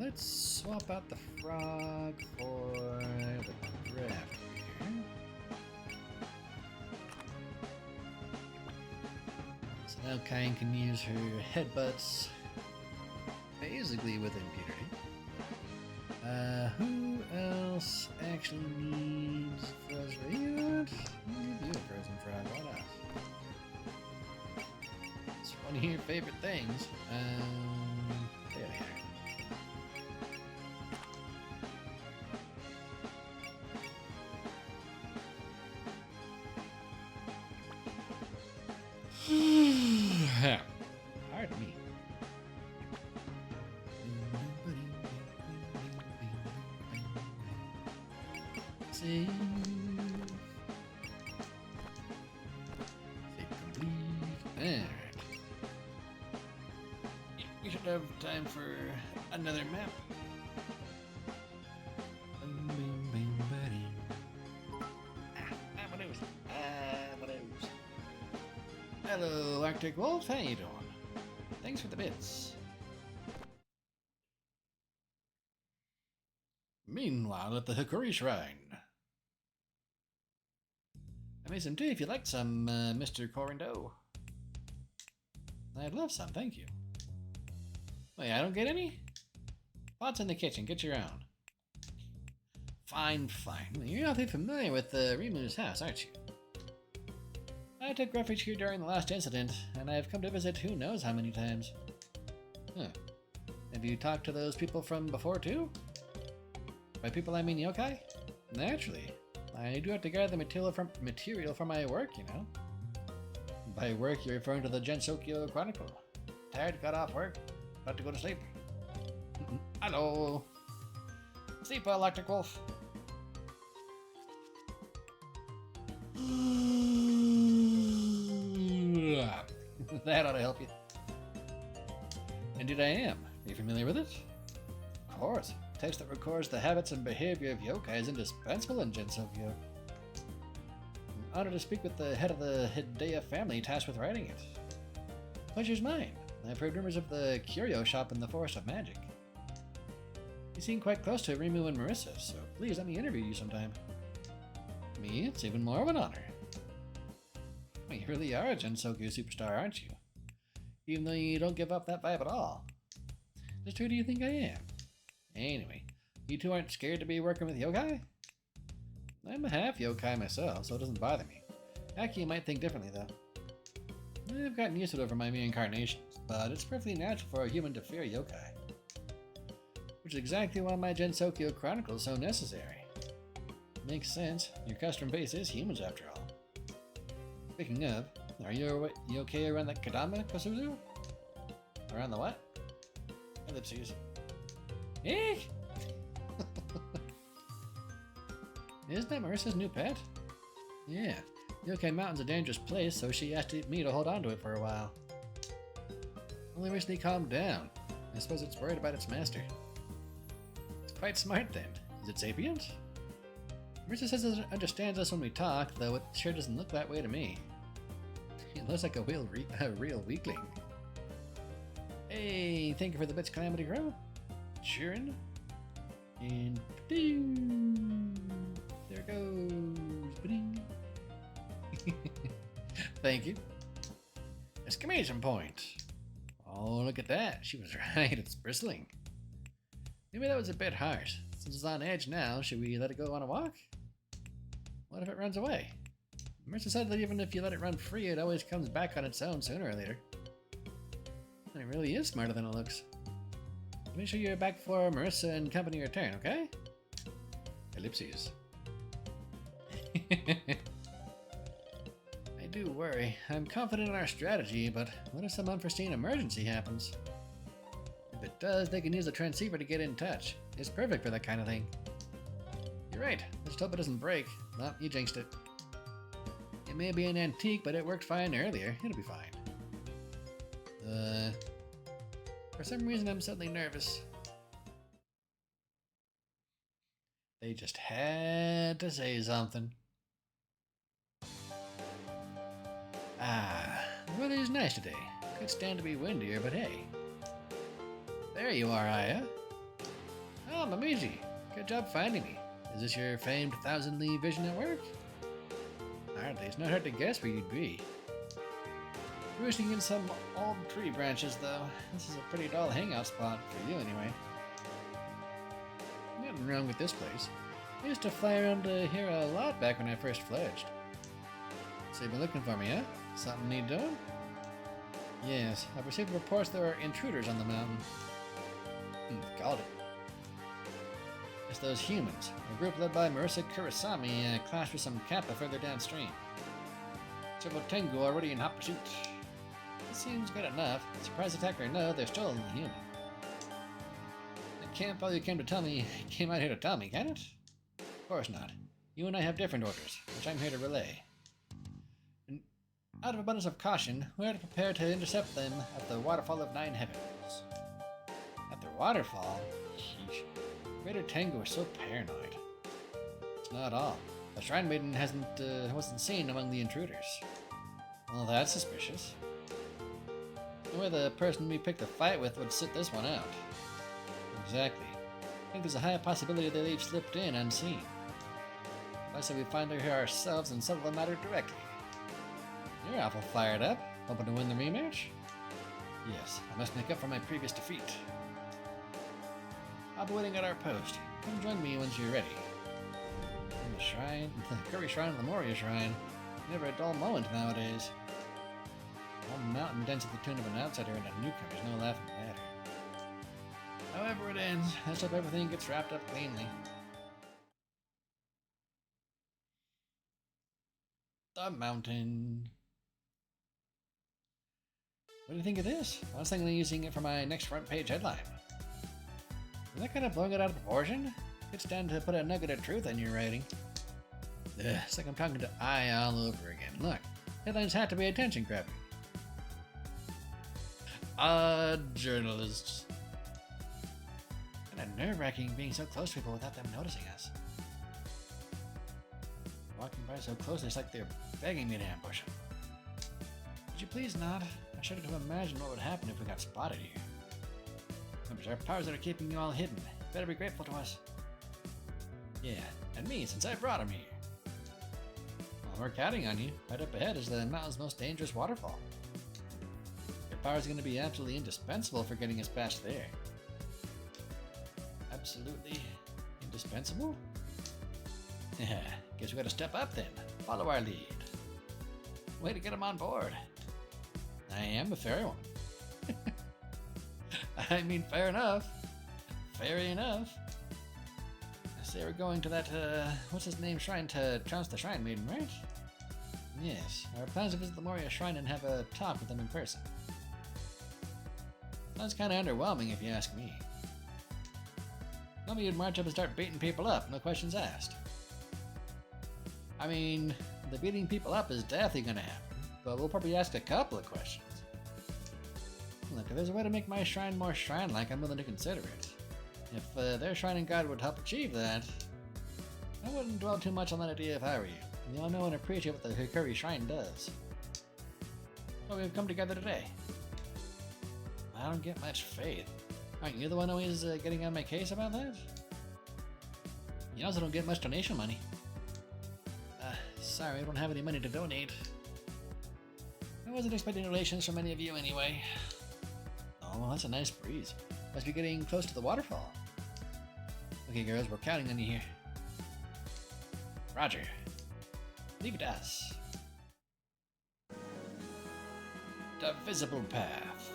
let's swap out the frog for the giraffe here. So now Kine can use her headbutts basically with impunity. Who else actually needs frozen? You know what? You do a frozen frog, why not? It's one of your favorite things. There they are. Pardon me. Save. Save complete. Alright. We should have time for another map. Hello, Arctic Wolf. How you doing? Thanks for the bits. Meanwhile, at the Hikori Shrine. I made some tea if you'd like some, Mr. Corindo. I'd love some, thank you. Wait, I don't get any? Pot's in the kitchen, get your own. Fine, fine. You're awfully familiar with Rimu's house, aren't you? I took refuge here during the last incident, and I've come to visit who knows how many times. Huh. Have you talked to those people from before, too? By people, I mean yokai? Naturally. I do have to gather material for my work, you know. By work, you're referring to the Gensokyo Chronicle. Tired, got off work, about to go to sleep. Hello. Sleep well, Electric Wolf. That ought to help you. Indeed I am. Are you familiar with it? Of course. Text that records the habits and behavior of yokai is indispensable in Gensokyo. I'm honored to speak with the head of the Hideo family tasked with writing it. Pleasure's mine. I've heard rumors of the curio shop in the Forest of Magic. You seem quite close to Rimu and Marissa, so please let me interview you sometime. Me? It's even more of an honor. Well, you really are a Gensokyo superstar, aren't you? Even though you don't give up that vibe at all. Just who do you think I am? Anyway, you two aren't scared to be working with yokai? I'm a half yokai myself, so it doesn't bother me. Aki might think differently, though. I've gotten used to it over my reincarnations, but it's perfectly natural for a human to fear yokai. Which is exactly why my Gensokyo Chronicle is so necessary. Makes sense. Your customer base is humans, after all. Speaking of, are you okay around that Kadama, Kosuzu? Around the what? Ellipses. Eek! Isn't that Marissa's new pet? Yeah. Yokai Mountain's a dangerous place, so she asked me to hold on to it for a while. Only recently calmed down. I suppose it's worried about its master. It's quite smart then. Is it sapient? Marissa says it understands us when we talk, though it sure doesn't look that way to me. It looks like a real weakling. Hey, thank you for the bits, Calamity Crow. Cheering. And ding! There it goes. Ba-ding. Thank you. Exclamation point. Oh, look at that. She was right. It's bristling. Maybe that was a bit harsh. Since it's on edge now, should we let it go on a walk? What if it runs away? Marissa said that even if you let it run free, it always comes back on its own sooner or later. And it really is smarter than it looks. Make sure you're back before Marissa and company return, okay? Ellipses. I do worry. I'm confident in our strategy, but what if some unforeseen emergency happens? If it does, they can use the transceiver to get in touch. It's perfect for that kind of thing. You're right. Just hope it doesn't break. No, you jinxed it. It may be an antique, but it worked fine earlier. It'll be fine. For some reason, I'm suddenly nervous. They just had to say something. The weather is nice today. Could stand to be windier, but hey. There you are, Aya. Oh, Mamiji. Good job finding me. Is this your famed thousand-leaf vision at work? Hardly. It's not hard to guess where you'd be. Roosting in some old tree branches, though. This is a pretty dull hangout spot, for you anyway. Nothing wrong with this place. I used to fly around here a lot back when I first fledged. So you've been looking for me, huh? Something need doing? Yes, I've received reports there are intruders on the mountain. Called it. It's those humans. A group led by Marissa Kurasami clashed with some kappa further downstream. Several Tengu already in hot pursuit. It seems good enough. Surprise attack or no, they're still human. It can't all you came out here to tell me, can it? Of course not. You and I have different orders, which I'm here to relay. And out of abundance of caution, we are to prepare to intercept them at the Waterfall of Nine Heavens. At the waterfall? Sheesh. Greater Tengu are so paranoid. It's not all. The Shrine Maiden wasn't seen among the intruders. Well, that's suspicious. The way the person we picked a fight with would sit this one out. Exactly. I think there's a high possibility that they've slipped in unseen. I say we find her here ourselves and settle the matter directly. You're awful fired up. Hoping to win the rematch? Yes, I must make up for my previous defeat. I'll be waiting at our post. Come join me once you're ready. In the shrine, the Curry Shrine and the Moria Shrine. Never a dull moment nowadays. All mountain dense at the tune of an outsider and a newcomer's no laughing matter. However it ends, let's hope everything gets wrapped up cleanly. The mountain. What do you think of this? I was thinking of using it for my next front page headline. Is that kind of blowing it out of proportion? It's time to put a nugget of truth in your writing. Ugh, it's like I'm talking to I all over again. Look, headlines have to be attention-grabbing. Journalists. Kind of nerve-wracking being so close to people without them noticing us. Walking by so close, it's like they're begging me to ambush them. Could you please not? I shudder to imagine what would happen if we got spotted here. Remember, our powers that are keeping you all hidden. Better be grateful to us. Yeah, and me, since I brought him here. Well, we're counting on you. Right up ahead is the mountain's most dangerous waterfall. Your powers are going to be absolutely indispensable for getting us past there. Absolutely indispensable? Yeah, guess we gotta step up then. Follow our lead. Way to get him on board. I am a fairy woman. I mean, fair enough. Fairy enough. I say we're going to that, what's his name, shrine to trounce the Shrine Maiden, right? Yes, our plans to visit the Moria Shrine and have a talk with them in person. Sounds kinda underwhelming if you ask me. Tell me you'd march up and start beating people up, no questions asked. I mean, the beating people up is definitely gonna happen, but we'll probably ask a couple of questions. Look, if there's a way to make my shrine more shrine-like, I'm willing to consider it. If their shrine and god would help achieve that, I wouldn't dwell too much on that idea if I were you. You all know and appreciate what the Hikari Shrine does. Well, we've come together today. I don't get much faith. Aren't you the one always getting on my case about that? You also don't get much donation money. Sorry, I don't have any money to donate. I wasn't expecting donations from any of you anyway. Oh, well, that's a nice breeze. Must be getting close to the waterfall. Okay, girls, we're counting on you here. Roger. Leave it to us. The visible path.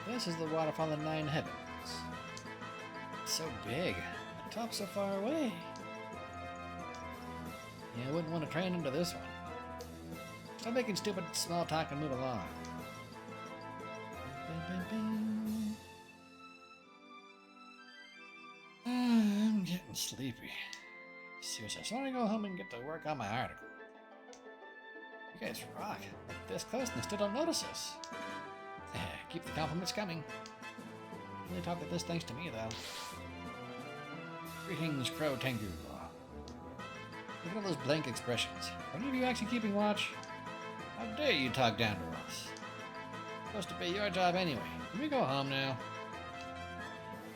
This is the waterfall of Nine Heavens. It's so big. The top's so far away. Yeah, I wouldn't want to train into this one. Stop making stupid small talk and move along. I'm getting sleepy. Seriously, I just want to go home and get to work on my article. You guys rock. Like this close and they still don't notice us. Keep the compliments coming. Really talk like this thanks to me, though. Greetings, Crow Tengu. Look at all those blank expressions. Are any of you actually keeping watch? How dare you talk down to us? Supposed to be your job anyway. Can we go home now?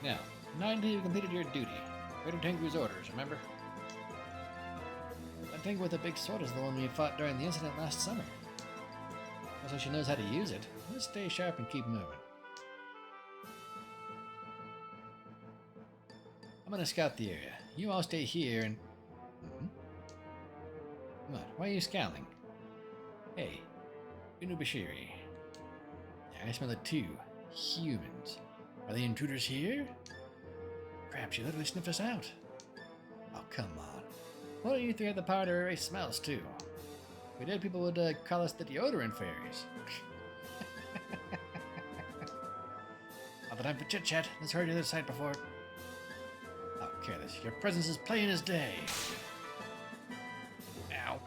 Now, not until you've completed your duty. Greater Tengu's orders, remember? That Tengu with the big sword is the one we fought during the incident last summer. Also, she knows how to use it. Let's stay sharp and keep moving. I'm gonna scout the area. You all stay here and... What? Why are you scowling? Hey, Unubashiri. I smell it too. Humans. Are the intruders here? Crap, she literally sniffed us out. Oh, come on. Why don't you three have the power to erase smells too? If we did, people would call us the deodorant fairies. Not the time for chit-chat. Let's hurry to the other side before... Oh, careless. Your presence is plain as day. Ow.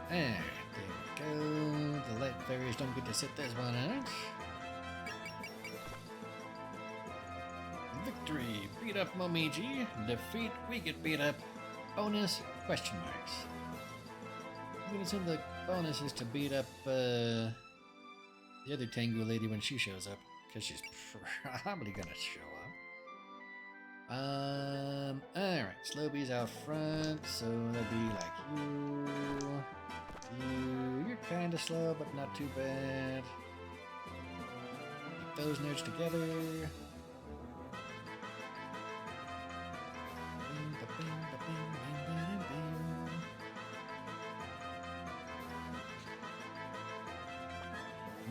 There we go. The light fairies don't get to sit this one out. Victory! Beat up Momiji. Defeat, we get beat up. Bonus, question marks. I'm gonna assume the bonus is to beat up the other Tengu lady when she shows up, because she's probably gonna show up. Alright, Slowby's out front, so that'd be like you. You're kinda slow, but not too bad. Keep those nerds together.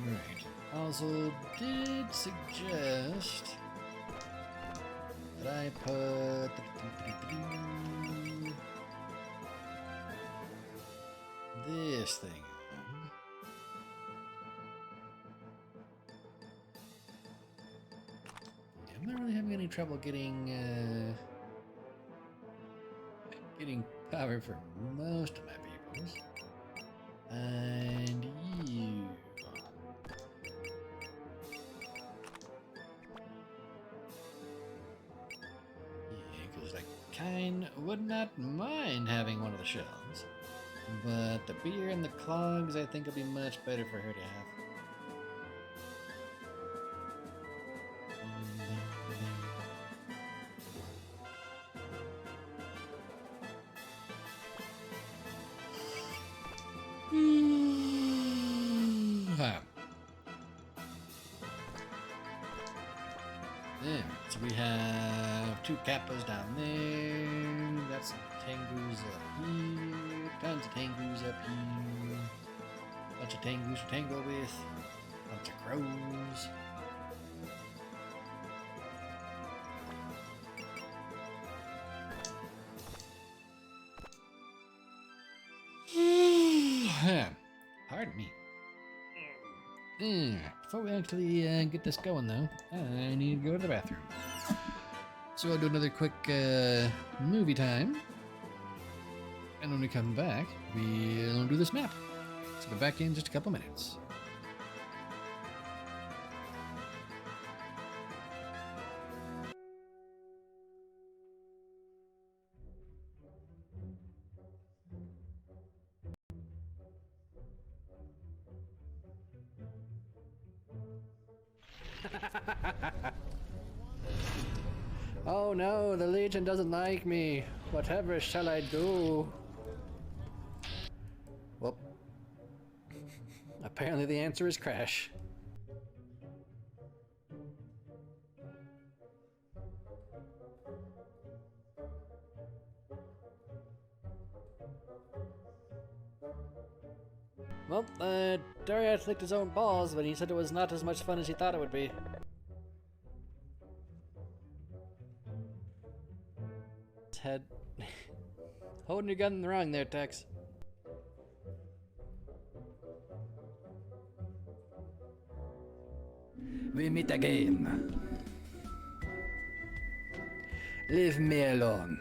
Right. Also did suggest that I put this thing on. I'm not really having any trouble getting power for most of my peoples. And you. Yeah, because I would not mind having one of the shells. But the beer and the clogs, I think, will be much better for her to have. There, so we have 2 Kappas down there, got some Tengus up here, tons of Tengus up here, bunch of Tengus to tangle with, bunch of crows. Pardon me. Before we actually get this going, though, I need to go to the bathroom. So I'll do another quick movie time. And when we come back, we'll do this map. So we'll be back in just a couple minutes. Oh no, the Legion doesn't like me. Whatever shall I do? Well, apparently the answer is crash. Well, Darius licked his own balls, but he said it was not as much fun as he thought it would be. Head. Holding your gun in the wrong there, Tex. We meet again. Leave me alone.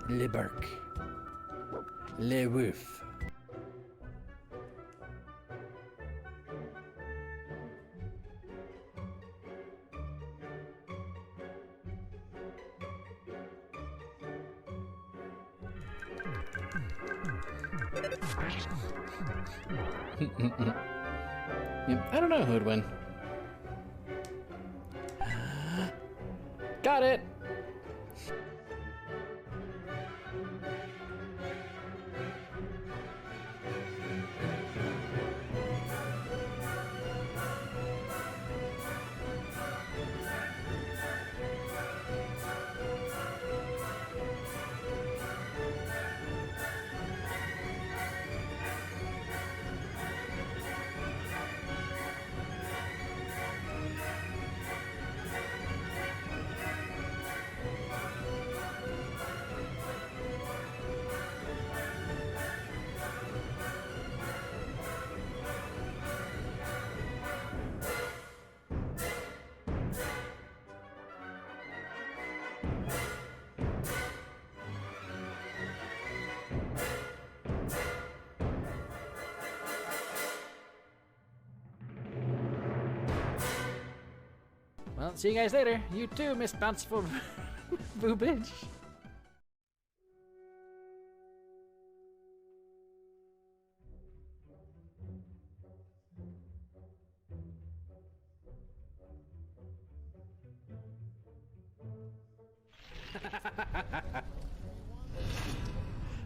Le Burke. Le Woof. I don't know who would win. Got it! Well, see you guys later. You too, Miss Bountiful Boobage.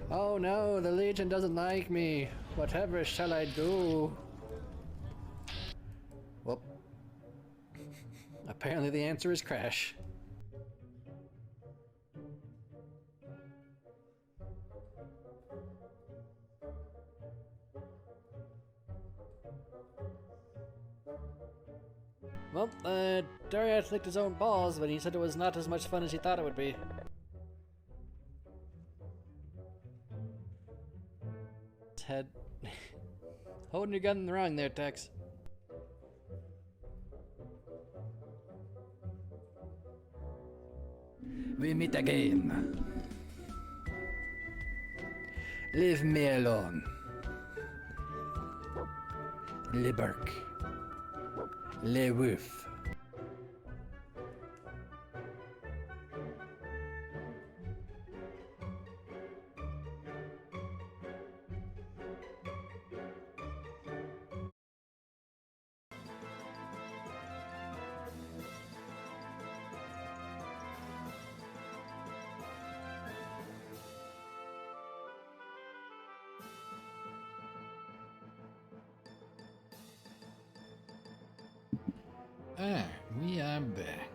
Oh no, the Legion doesn't like me. Whatever shall I do? Well, apparently the answer is crash. Well, Darius licked his own balls, but he said it was not as much fun as he thought it would be. Ted. Holding your gun in the wrong there, Tex. We meet again. Leave me alone. Le Burke. Le Woof. Ah, we are back.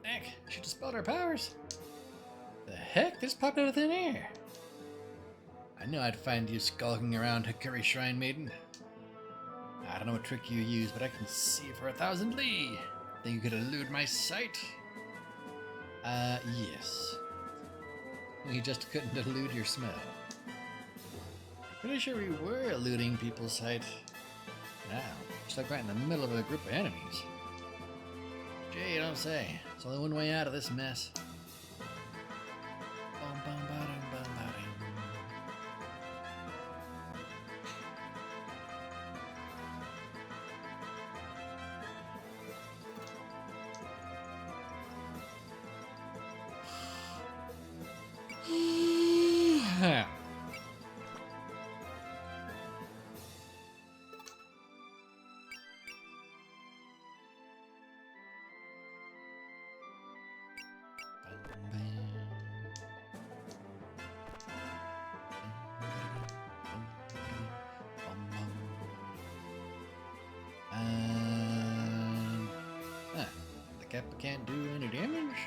Heck, she dispelled our powers. The heck? This popped out of thin air. I knew I'd find you skulking around Hikari Shrine, Maiden. I don't know what trick you use, but I can see for 1,000 li. Think you could elude my sight? Yes. We just couldn't elude your smell. Pretty sure we were eluding people's sight. Now, stuck right in the middle of a group of enemies. Gee, you don't say. There's only one way out of this mess. Bum, bum, ba-dum, bum, ba-dum. The Kappa can't do any damage?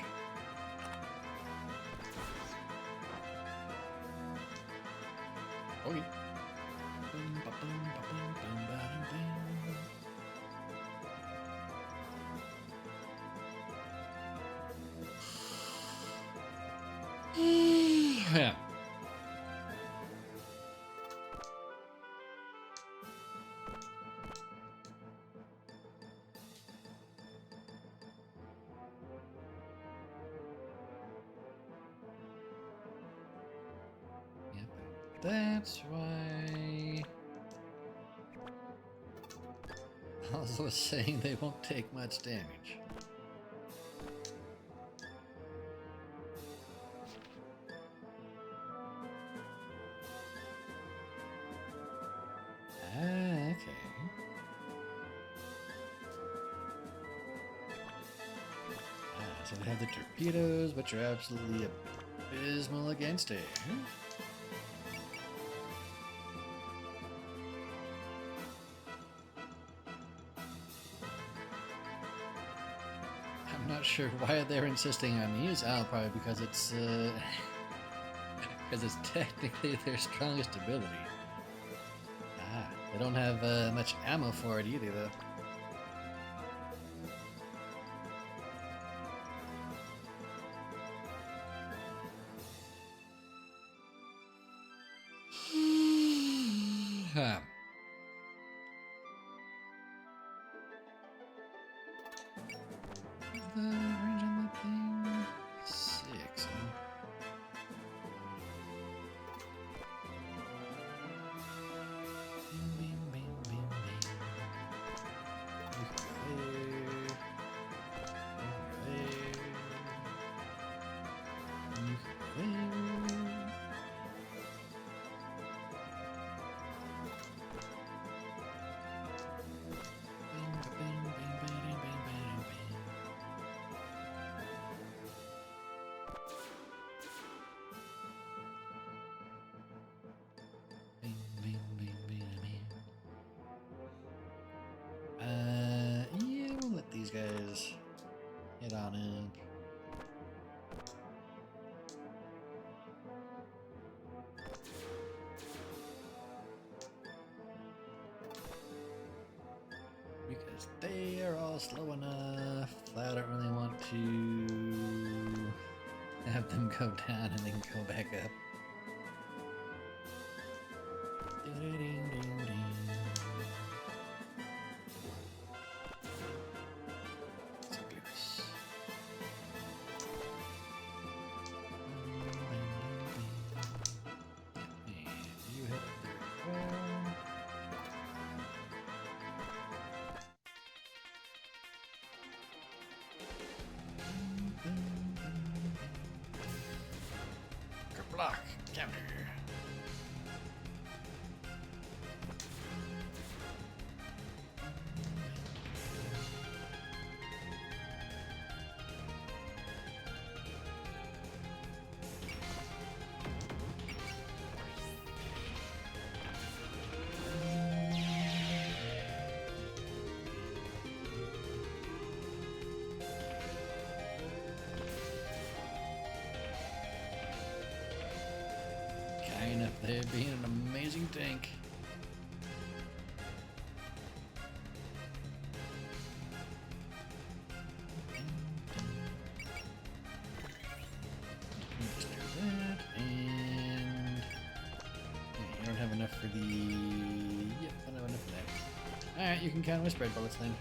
Okay. Yeah. That's why I was saying they won't take much damage. Ah, okay. So they have the torpedoes, but you're absolutely abysmal against it. I'm not sure why they're insisting on these. Oh, probably because it's because it's technically their strongest ability. Ah, they don't have much ammo for it either, though. Huh. The range on that thing? 6, huh? Bing, bing, bing, bing, bing. Yeah, we'll let these guys hit on in. Because they are all slow enough. I don't really want to have them go down and then go back up. Ding, ding, ding, ding. Block, counter. Kind of there being an amazing tank. Just do that, and you don't have enough for the. Yep, I don't have enough for that. All right, you can count with spread bullets then.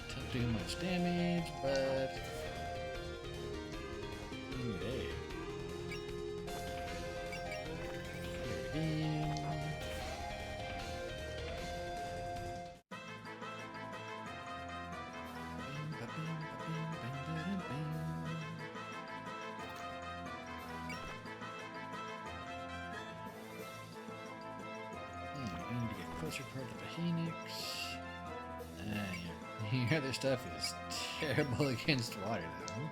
Don't do much damage, but hey. I need to get closer toward the Phoenix. Your other stuff is terrible against water, though.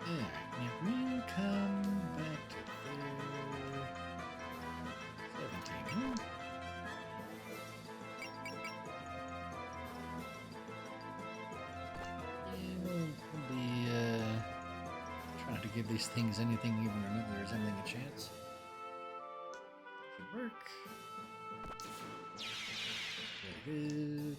Yeah, if we come back to there, 17, huh? Yeah, we'll be trying to give these things anything even remotely resembling a chance. Should work. good.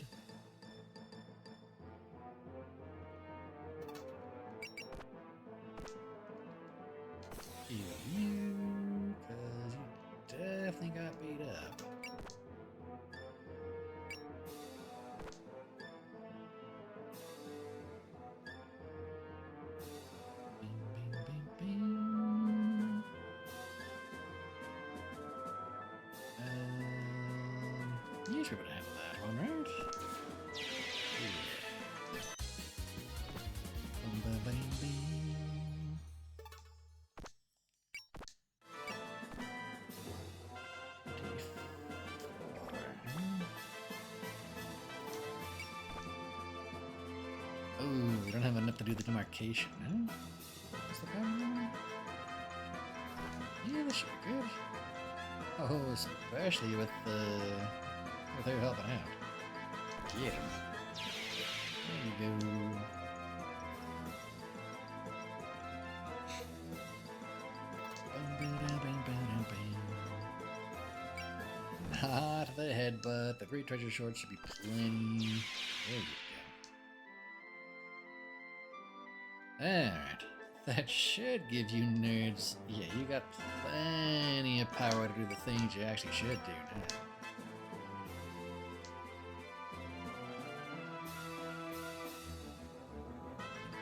Heal you, cause you definitely got beat up. You should be able to handle that one, right? Yeah. Oh, we don't have enough to do the demarcation, huh? What's the problem? Yeah, this should be good. Oh, especially with her helping out. Get him. There you go. Not the headbutt, but 3 treasure swords should be plenty. There you go. Alright. That should give you nerds. Yeah, you got plenty of power to do the things you actually should do now.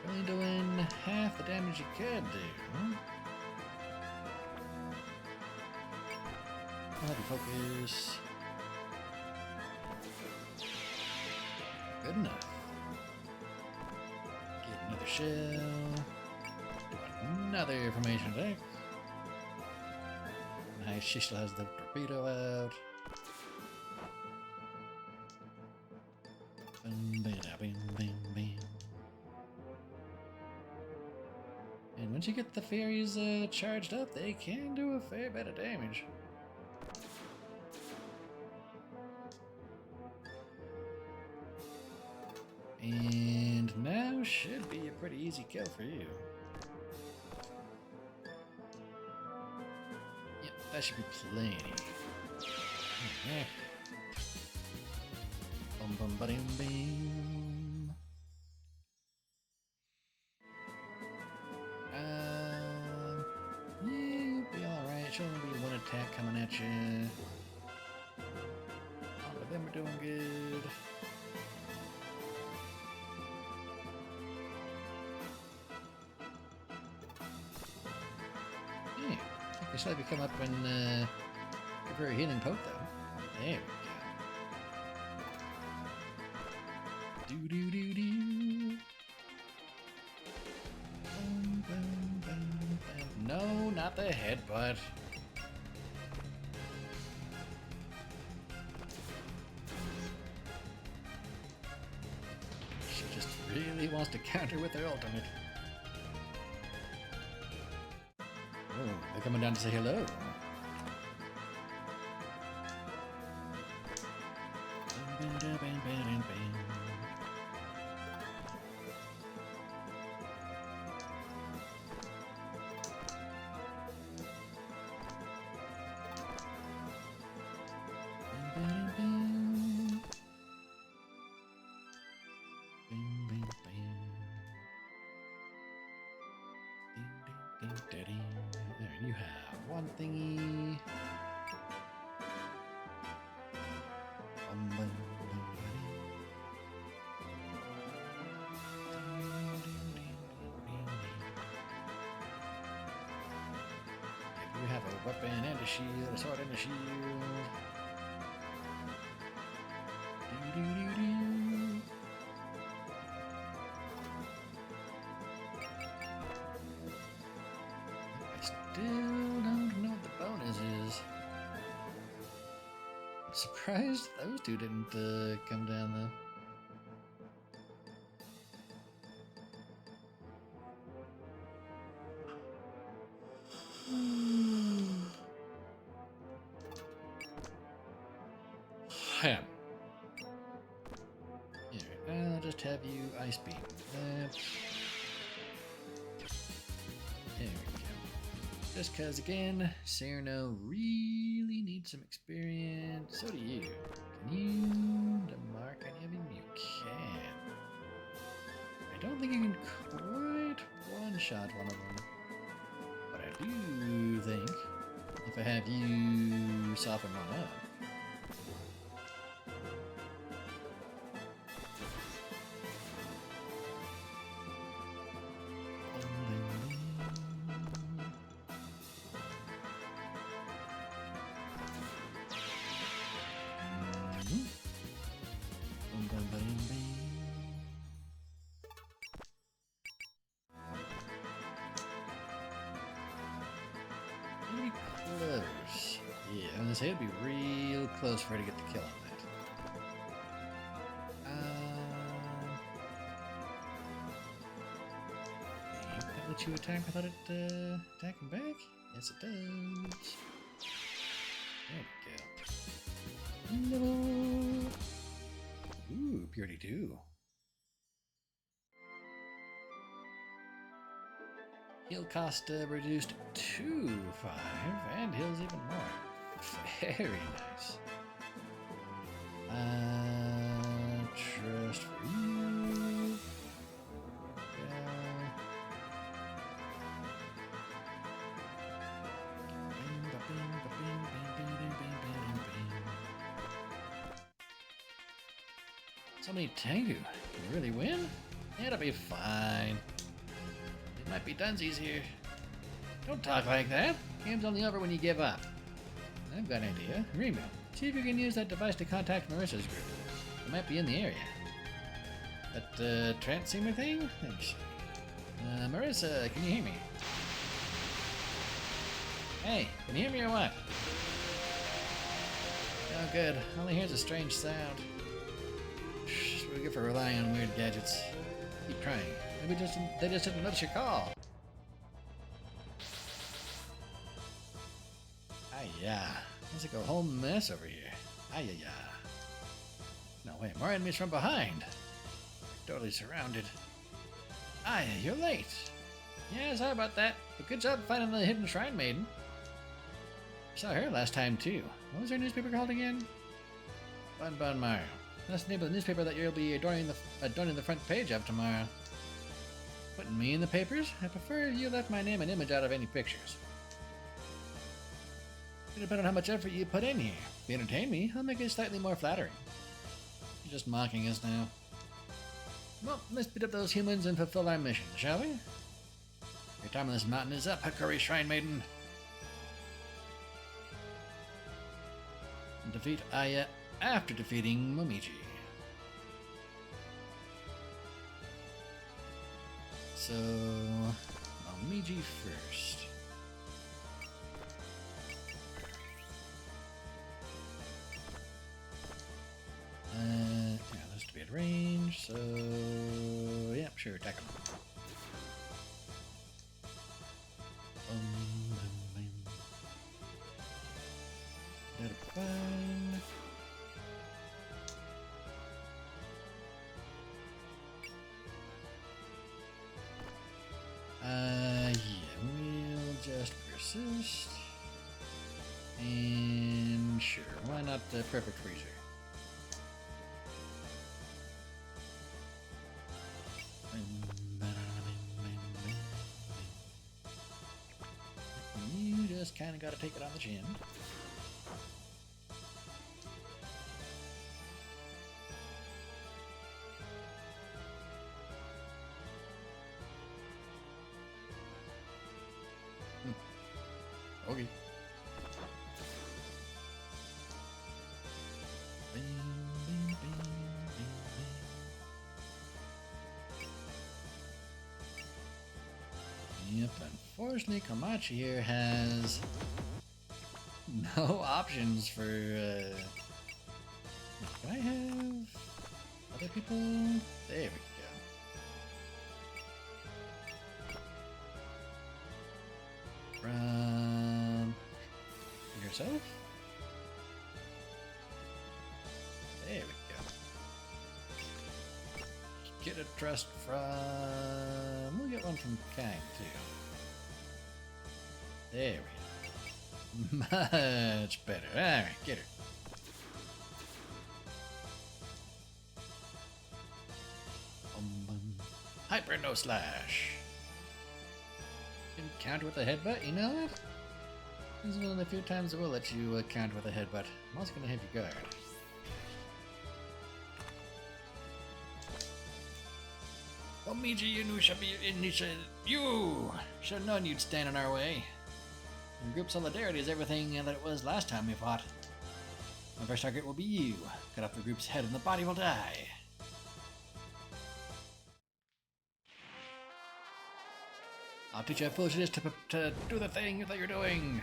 Only doing half the damage you could do, huh? I'll have you focus. Good enough. Get another shell. Do another formation attack. Nice, she still has the torpedo out. And once you get the fairies charged up, they can do a fair bit of damage. And now should be a pretty easy kill for you. Yep, that should be plenty. Yeah. Bum bum ba dum bam. Yeah, you'll be alright. Should only be one attack coming at you. All of them are doing good. Yeah, I think you said we come up and give her a healing poke though. There we go. Do do do do. Bum, bum, bum, bum. No, not the headbutt. She just really wants to counter with her ultimate. Oh, they're coming down to say hello. There, you have one thingy. If you have a weapon and a shield, a sword and a shield. Do, do, do, do. Still don't know what the bonus is. I'm surprised those two didn't come down though. Ham. Here, I'll just have you ice beam. There we go. Just cause again, Cyrano really needs some experience. So do you. Can you demark any of them? You can. I don't think you can quite one-shot one of them. But I do think if I have you soften one up. Pretty close. Yeah, I was gonna say it'd be real close for her to get the kill on that. Can I let you attack without it attacking back? Yes, it does. There we go. No. Ooh, purity 2. Heal cost reduced to 5, and heals even more. Very nice. Trust for you. So many Tengu. Can you really win? It'll be fine. It might be dunsies here. Don't talk like that. Game's only over when you give up. I've got an idea. Remo, see if you can use that device to contact Marissa's group. It might be in the area. That transceiver thing? Thanks. Marissa, can you hear me? Hey, can you hear me or what? Oh good, all I hear is a strange sound. That's what we get for relying on weird gadgets. Keep trying. Maybe they just didn't notice your call. Yeah, it's like a whole mess over here. Yeah. No way, more enemies from behind. We're totally surrounded. You're late. Yeah, sorry about that, but good job finding the hidden shrine maiden. I saw her last time too. What was her newspaper called again? Bun Mario. That's the name of the newspaper that you'll be adorning the front page of tomorrow. Putting me in the papers? I prefer you left my name and image out of any pictures. It depends on how much effort you put in here. If you entertain me, I'll make it slightly more flattering. You're just mocking us now. Well, let's beat up those humans and fulfill our mission, shall we? Your time on this mountain is up, Hikori Shrine Maiden. Defeat Aya after defeating Momiji. So, Momiji first. Yeah, those to be at range, so yeah, sure, attack him. That'll be fine. Yeah, we'll just persist. And sure, why not the perfect freezer? You just kind of got to take it on the chin. Okay. Yep, unfortunately, Komachi here has no options for, can I have other people? There we go. From yourself? There we go. Get a trust from... We'll get one from Kang, too. There we go. Much better. Alright, get her. Hyper no slash. Counter with a headbutt, you know what? This is one of the few times I will let you counter with a headbutt. I'm also gonna have you guard. Omiji Inisha, you! Should have known you'd stand in our way. And group solidarity is everything that it was last time we fought. My first target will be you. Cut off the group's head and the body will die. I'll teach you how foolish it is to do the thing that you're doing.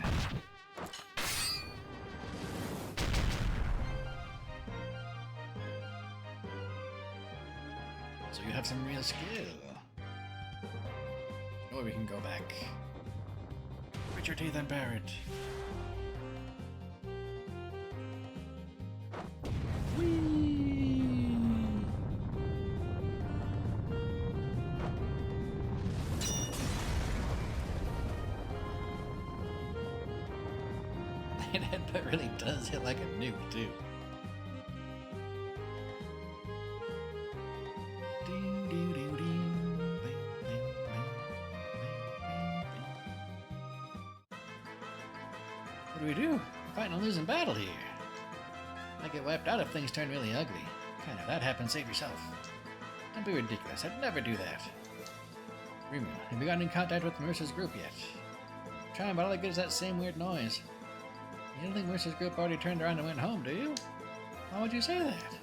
So you have some real skill. Or we can go back. Grit your teeth and bear it. Whee! That really does hit like a nuke, too. What do we do? We're fighting a losing battle here. Might get wiped out if things turn really ugly. Kind of that happens, save yourself. Don't be ridiculous, I'd never do that. Rimu, have you gotten in contact with Marissa's group yet? Trying, but all I get is that same weird noise. You don't think Marissa's group already turned around and went home, do you? Why would you say that?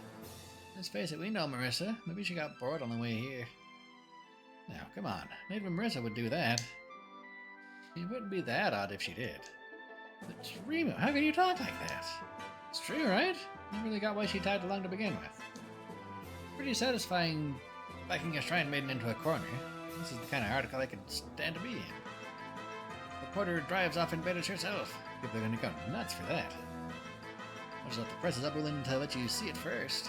Let's face it, we know Marissa. Maybe she got bored on the way here. Now, come on. Maybe Marissa would do that. It wouldn't be that odd if she did. But Rimu, how can you talk like that? It's true, right? You really got why she tagged along to begin with. Pretty satisfying backing a shrine maiden into a corner. This is the kind of article I can stand to be in. The reporter drives off in British herself. People are going to go nuts for that. I'll just let the press is up willing to let you see it first.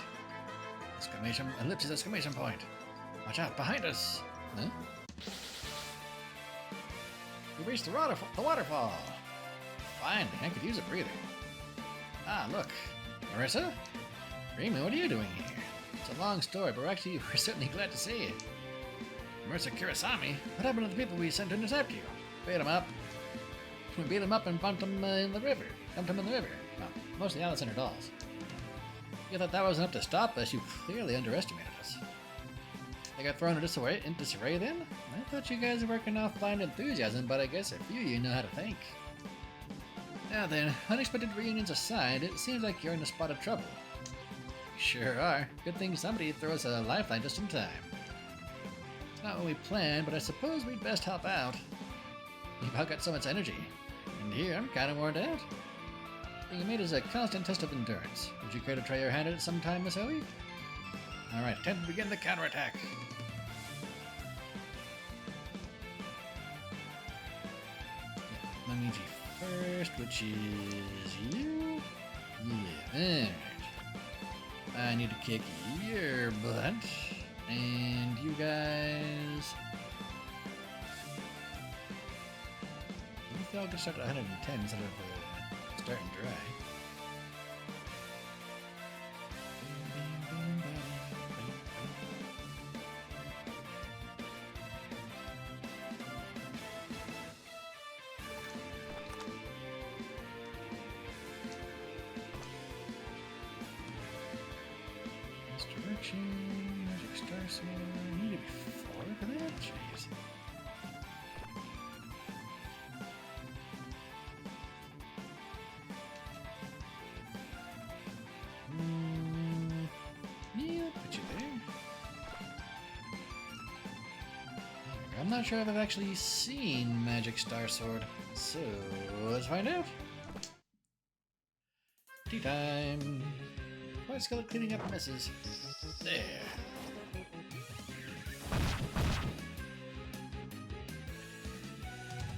Exclamation, ellipsis, exclamation point. Watch out, behind us! Huh? We reached the waterfall! Finally, I could use a breather. Ah, look. Marissa? Rimu, what are you doing here? It's a long story, but we're certainly glad to see you. Marissa Kurasami? What happened to the people we sent to intercept you? Beat them up. We beat them up and bumped them in the river. Dumped them in the river. Well, mostly Alice and her dolls. You thought that wasn't enough to stop us? You clearly underestimated us. They got thrown in disarray then? I thought you guys were working off blind enthusiasm, but I guess a few of you know how to think. Now then, unexpected reunions aside, it seems like you're in a spot of trouble. Sure are. Good thing somebody threw us a lifeline just in time. It's not what we planned, but I suppose we'd best help out. You've all got so much energy. And here, I'm kind of worn out. Being made is a constant test of endurance. Would you care to try your hand at it sometime, Miss Owie? Alright, attempt to begin the counterattack. Luigi first, which is you? Yeah, alright. I need to kick your butt. And you guys... I'll just start at 110 instead of starting dry. Misdirection, magic star sword. I need to be 4 for that? Jeez. I'm not sure if I've actually seen Magic Star Sword, so let's find out. Tea time. Quite skilled at cleaning up messes. There.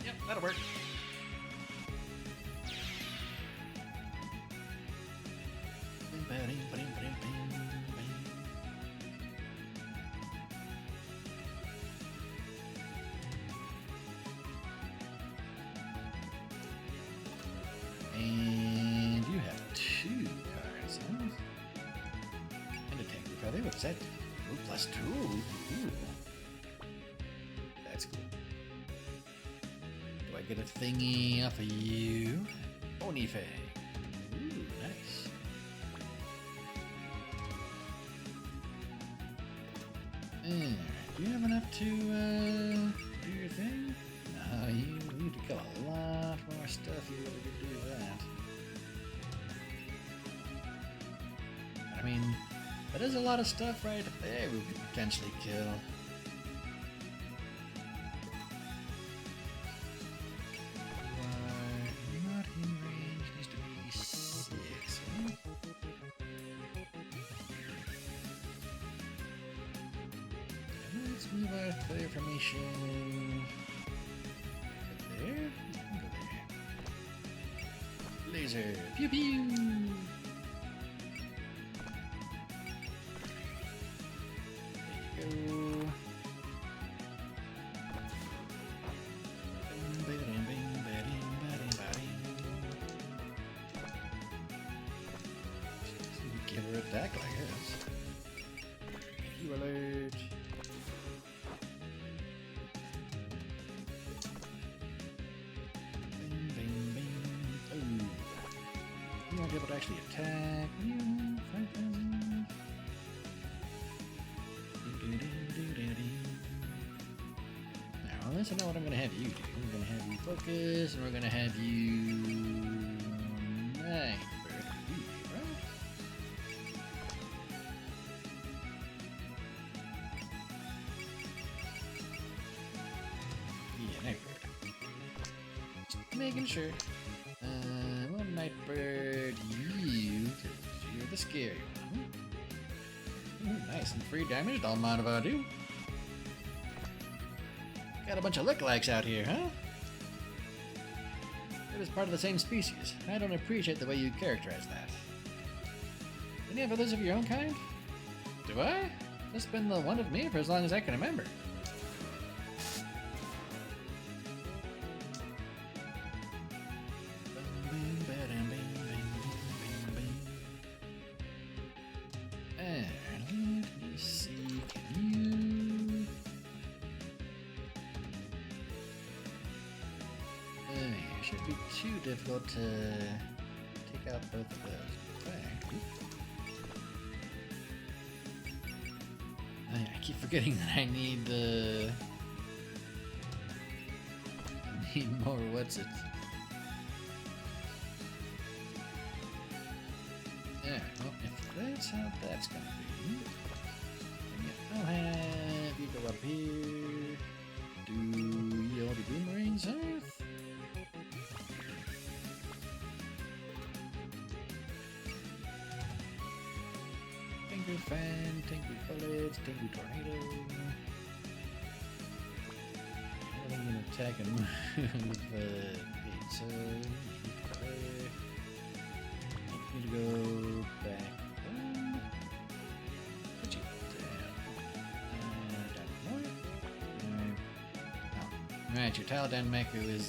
Yep, that'll work. that? Ooh, +2. Ooh. That's cool. Do I get a thingy off of you? Bonifay. Ooh, nice. Do you have enough to do your thing? No, you need to kill a lot more stuff you really could do that. I mean, that is a lot of stuff right there we could potentially kill. Not in range, needs to be 6, huh? Let's move our player formation. There? You can go there. Laser. Pew pew! There you go. Give her a attack, I guess. You alert. Bing, bing, bing. Oh. You won't be able to actually attack. 5,000. Now, unless I know what I'm going to have you do. We're going to have you focus, and we're going to have you... Night. Making sure. Well, Nightbird, you, because you're the scary one. Ooh, nice and free damage, don't mind if I do. Got a bunch of lookalikes out here, huh? It is part of the same species. I don't appreciate the way you characterize that. Any of others of your own kind? Do I? Just been the one of me for as long as I can remember. Should be too difficult to take out both of those. I keep forgetting that I need more what's it? Yeah, well, if that's how that's gonna be, then I'll have you go up here, do all the boomerangs Earth. Tingu fan, Tingu bullets, Tingu tornado. I think I'm gonna attack and move pizza. I need to go back. Put you down. Down more. Alright, your Taladan Meku is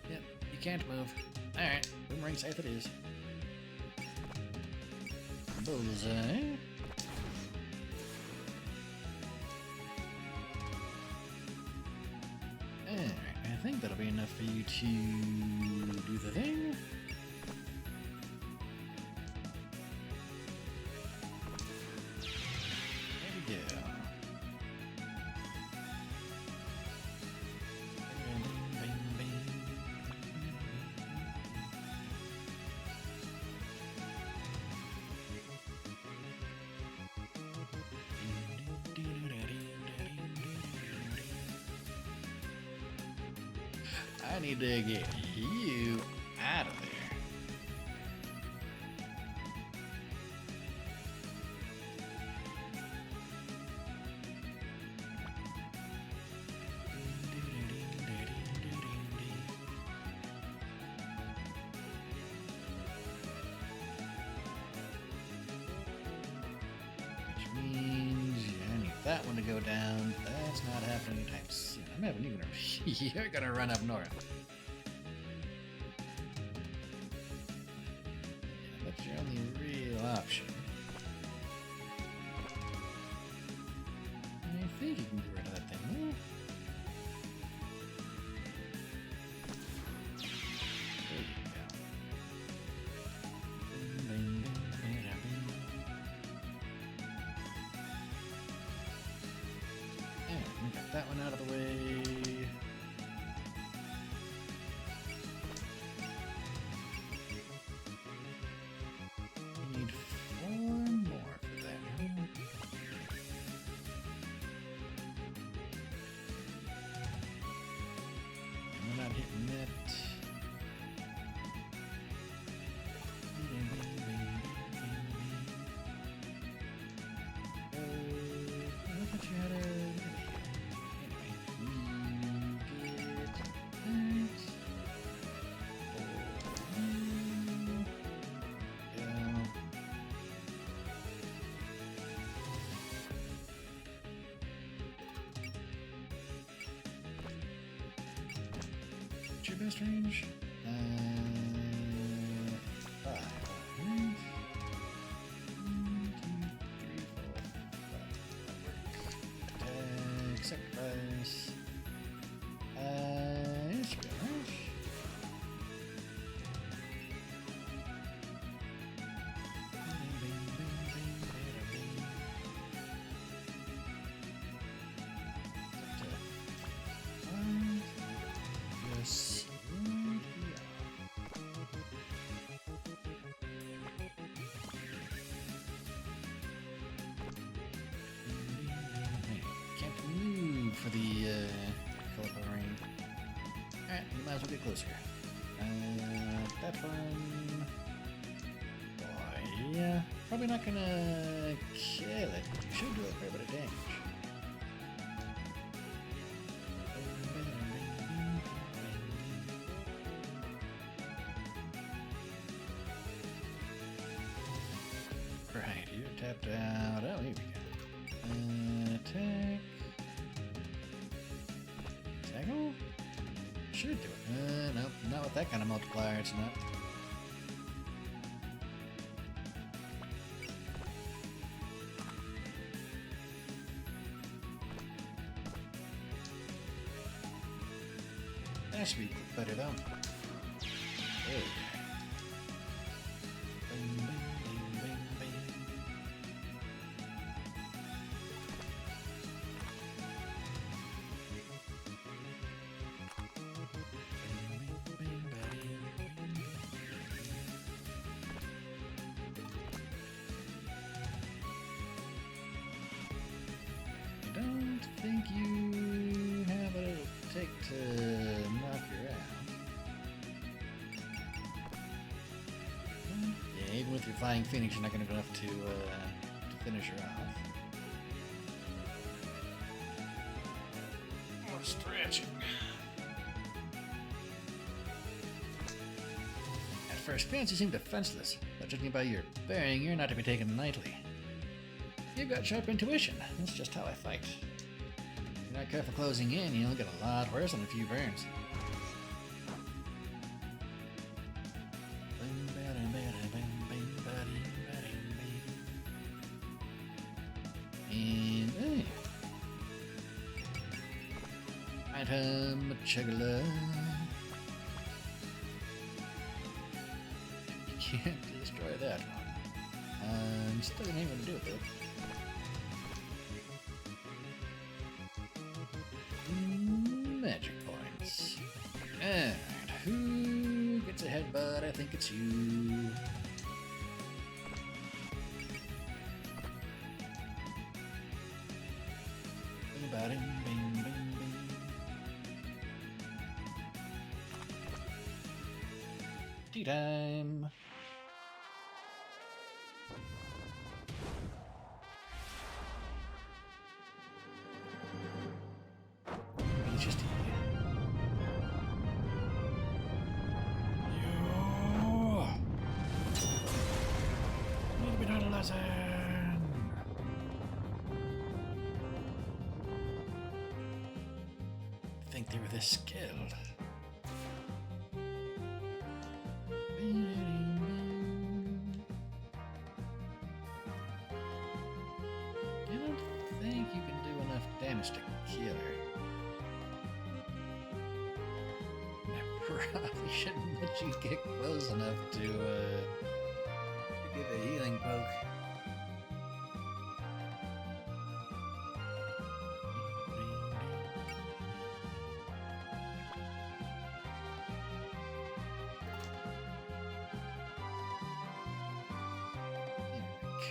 yep, you can't move. Alright, boomerang safe it is. Bullseye. Alright, I think that'll be enough for you to do the thing. There we go. Bing, bing, bing. I need to get you out of there. Which means I need that one to go down. That's not happening anytime soon. I'm having you gonna you're gonna run up north. Yeah, that's your only real option. think you can get rid of that thing. Huh? There you go. And we got that one out of the way. We need 4 more for that. We're not hitting it. I thought you had a... What's your best range? 5. Range. 1, 2, 3, 4, 5. Attack, sacrifice. It should be alright. Yes. Can't move for the colorful ring. Alright, you might as well get closer. That one. Boy, yeah. Probably not gonna kill it, but you should do a fair bit of damage. Right, you're tapped out. Oh, here we go. Attack. Tackle? Should do it. Nope, not with that kind of multiplier, it's not. That should be better though. There. Bing, bing, bing, bing, bing. I don't think you have what it'll take to knock her out. Yeah, even with your Flying Phoenix, you're not going to go enough to finish her off. More stretching. At first glance, you seem defenseless, but judging by your bearing, you're not to be taken lightly. You've got sharp intuition. That's just how I fight. If you're not careful closing in, you'll get a lot worse than a few burns. And hey. Item Chugala. You can't destroy that one. Still ain't gonna do it though. Magic points. And who gets a headbutt? I think it's you. Bing, bing, bing, bing. Tea time. It's just you. Need to be done a lesson. I think they were this skilled. I don't think you can do enough damage much to kill her. I probably shouldn't let you get close enough to give a healing poke.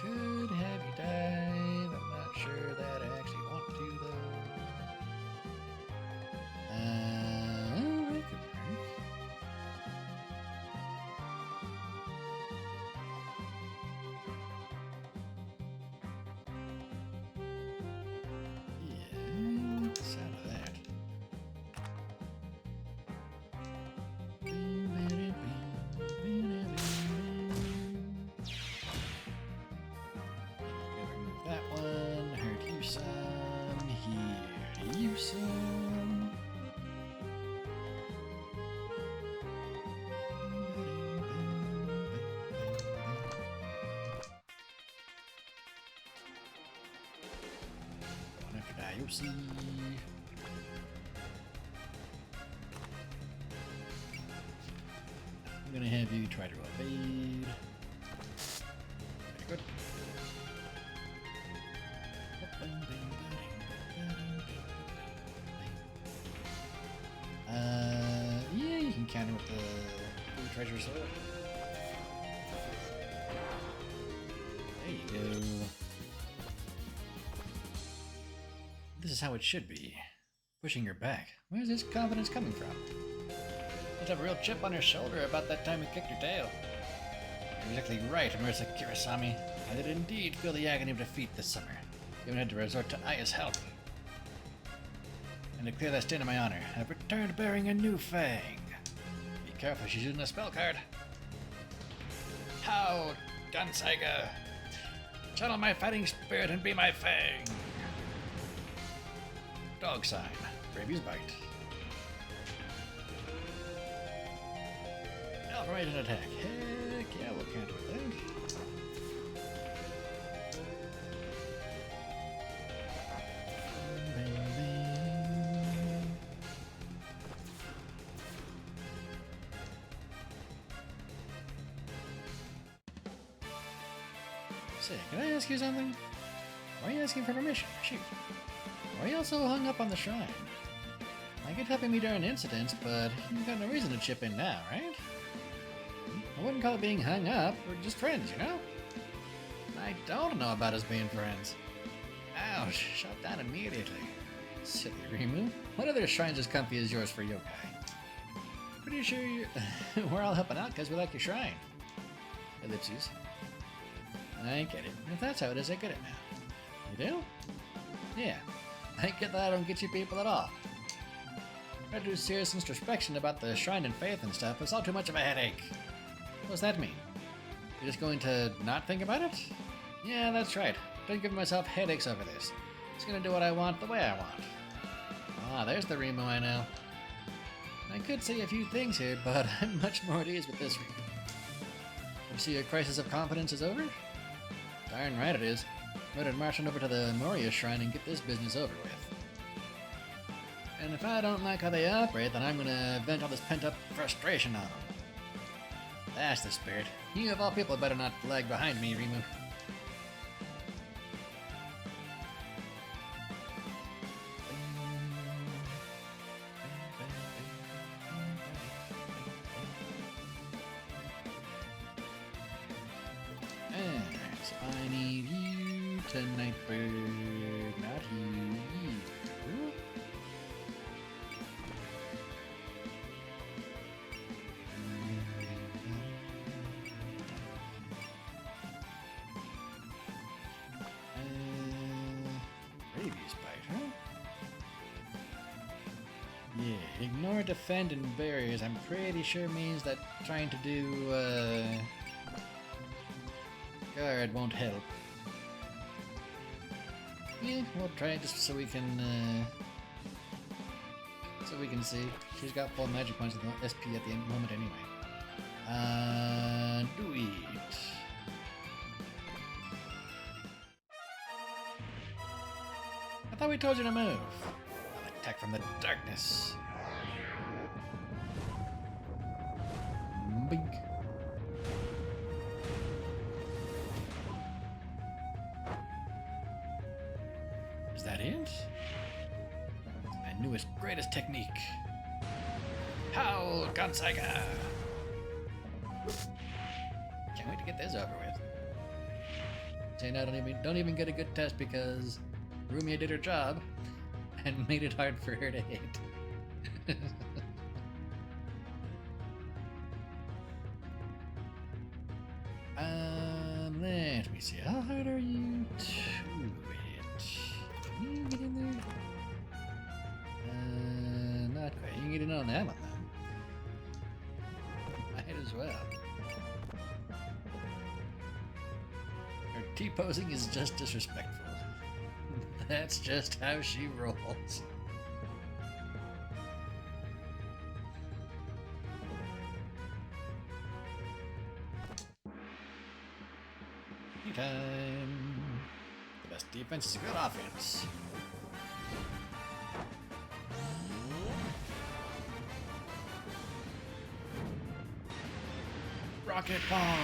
Could have you dive. I'm not sure that I actually want to though. That could work. Yeah, sound of that. That one, hurt you some, heal you some. Going after Diocese. I'm gonna have you try to evade. Very good. Yeah, you can counter with the blue treasure sword. There you go. This is how it should be. Pushing your back. Where's this confidence coming from? You have a real chip on your shoulder about that time you kicked your tail. You're exactly right, Marissa Kirasami. I did indeed feel the agony of defeat this summer. You even had to resort to Aya's help. And to clear that stain of my honor, I've returned bearing a new fang. Be careful, she's using a spell card. How, Dunsaiga? Channel my fighting spirit and be my fang. Dog sign. Rabies bite. Alpha-Maiden attack. Heck yeah, we'll counter with that. Say, can I ask you something? Why are you asking for permission? Shoot. Why are you also hung up on the shrine? I get helping me during incidents, but you've got no reason to chip in now, right? I wouldn't call it being hung up. We're just friends, you know? I don't know about us being friends. Ouch, shut down immediately. Silly Rimu. What other shrine's as comfy as yours for yokai? Pretty sure we're all helping out because we like your shrine. Ellipses. I get it. If that's how it is, I get it now. You do? Yeah. I get that I don't get you people at all. I do serious introspection about the shrine and faith and stuff. It's all too much of a headache. What does that mean? You're just going to not think about it? Yeah, that's right. Don't give myself headaches over this. Just gonna do what I want the way I want. Ah, there's the Remo I know. I could say a few things here, but I'm much more at ease with this Remo. You see your crisis of confidence is over? Darn right it is. I'm ready to march on over to the Moria Shrine and get this business over with. And if I don't like how they operate, then I'm gonna vent all this pent-up frustration on them. That's the spirit. You of all people better not lag behind me, Rimu. Alright, so I need you tonight, bird, not you. Rabies bite, huh? Yeah, ignore, defend, and barriers. I'm pretty sure means that trying to do, guard won't help. Yeah, we'll try it just so we can see. She's got full magic points with the SP at the moment anyway. Do it. I thought we told you to move. I'll attack from the darkness. Bink. Is that it? My newest, greatest technique. Howl, Gonzaga! Can't wait to get this over with. Say now, don't even get a good test because Rumia did her job and made it hard for her to hit. Let me see. How hard are you to hit? Can you get in there? Not quite. You can get in on that one then. Might as well. Her T-posing is just disrespectful. That's just how she rolls. Time. The best defense is a good offense. Rocket punch.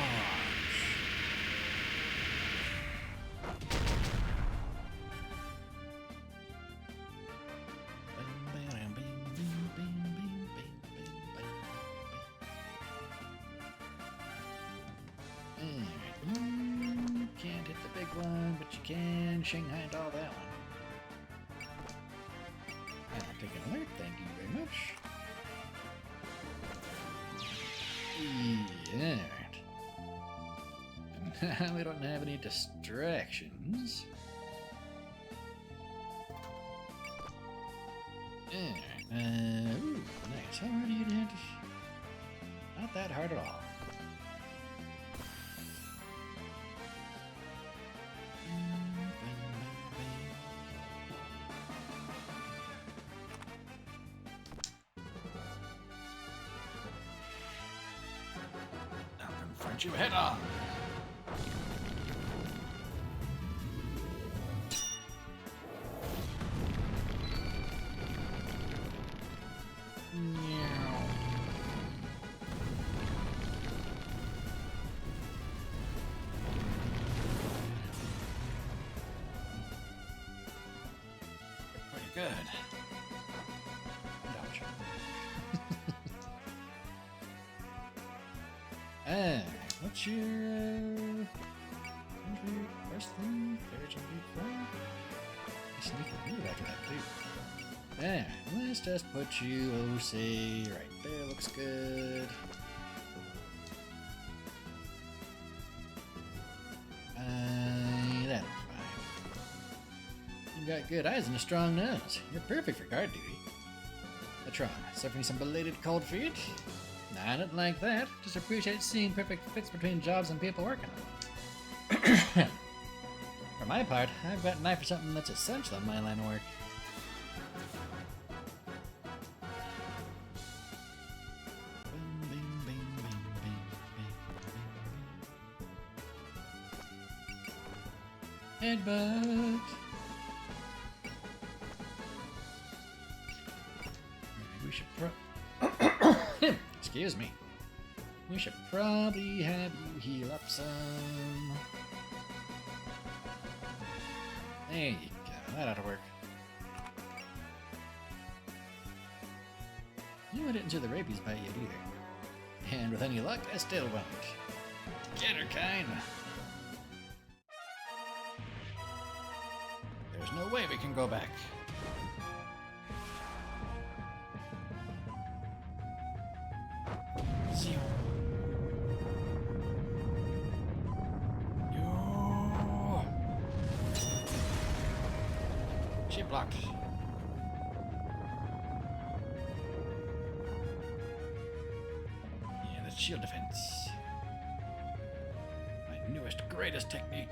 Can't hit the big one, but you can Shanghai and all that one. And I'll take an alert, thank you very much. Yeah. Now we don't have any distractions. Ooh, nice. How hard are you to hit? Not that hard at all. You head on. Pretty good. Ouch. What's your first thing? Courage and beat 4? Sneaky move after that too. Alright, let's just put you OC right there, looks good. That'll be fine. You got good eyes and a strong nose. You're perfect for guard duty. Atron, suffering some belated cold feet? Nah, nothing like that. Just appreciate seeing perfect fits between jobs and people working on them. For my part, I've got an eye for something that's essential in my line of work. Headbutt! We should excuse me. We should probably have you heal up some. There you go. That ought to work. You didn't see the rabies bite yet either. And with any luck, I still won't. Get her, kind. There's no way we can go back. See you. She blocked. Yeah, that's shield defense. My newest, greatest technique.